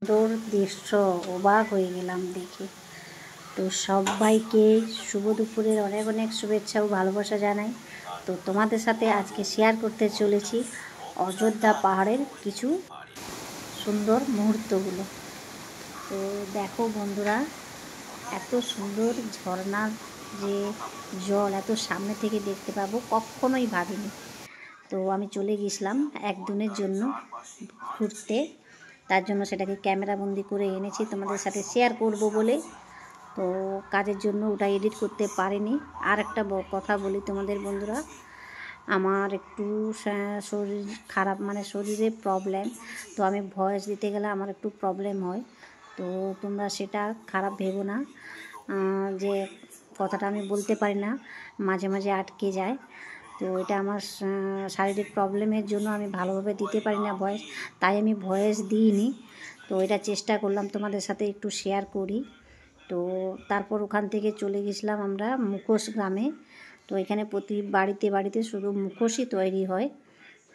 সুন্দর দৃশ্য, অবাক হয়ে গেলাম দেখে। তো সবাইকে শুভ দুপুরের অনেক অনেক শুভেচ্ছা ও ভালোবাসা জানাই। তো তোমাদের সাথে আজকে শেয়ার করতে চলেছি অযোধ্যা পাহাড়ের কিছু সুন্দর মুহূর্তগুলো। তো দেখো বন্ধুরা, এত সুন্দর ঝর্ণার যে জল এত সামনে থেকে দেখতে পাবো কখনোই ভাবিনি। তো আমি চলে গেছিলাম একদিনের জন্য ঘুরতে, তার জন্য সেটাকে ক্যামেরাবন্দি করে এনেছি তোমাদের সাথে শেয়ার করব বলে। তো কাজের জন্য ওটা এডিট করতে পারিনি। আর একটা কথা বলি তোমাদের বন্ধুরা, আমার একটু শরীর খারাপ, মানে শরীরে প্রবলেম। তো আমি ভয়েস দিতে গেলে আমার একটু প্রবলেম হয়। তো তোমরা সেটা খারাপ ভেবো না, যে কথাটা আমি বলতে পারি না, মাঝে মাঝে আটকে যায়। তো এটা আমার শারীরিক প্রবলেমের জন্য আমি ভালোভাবে দিতে পারি না ভয়েস, তাই আমি ভয়েস দিইনি। তো এটা চেষ্টা করলাম তোমাদের সাথে একটু শেয়ার করি। তো তারপর ওখান থেকে চলে গেছিলাম আমরা মুখোশ গ্রামে। তো এখানে প্রতি বাড়িতে বাড়িতে শুধু মুখোশই তৈরি হয়।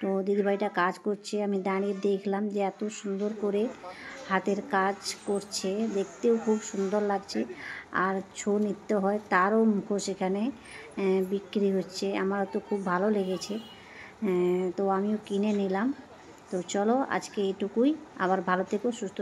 তো দিদিভাইটা কাজ করছে, আমি দাঁড়িয়ে দেখলাম যে এত সুন্দর করে হাতের কাজ করছে, দেখতেও খুব সুন্দর লাগছে। আর ছৌ নৃত্য হয়, তারও মুখোশ এখানে বিক্রি হচ্ছে। আমারও তো খুব ভালো লেগেছে, তো আমিও কিনে নিলাম। তো চলো আজকে এটুকুই, আবার ভালো থেকো, সুস্থ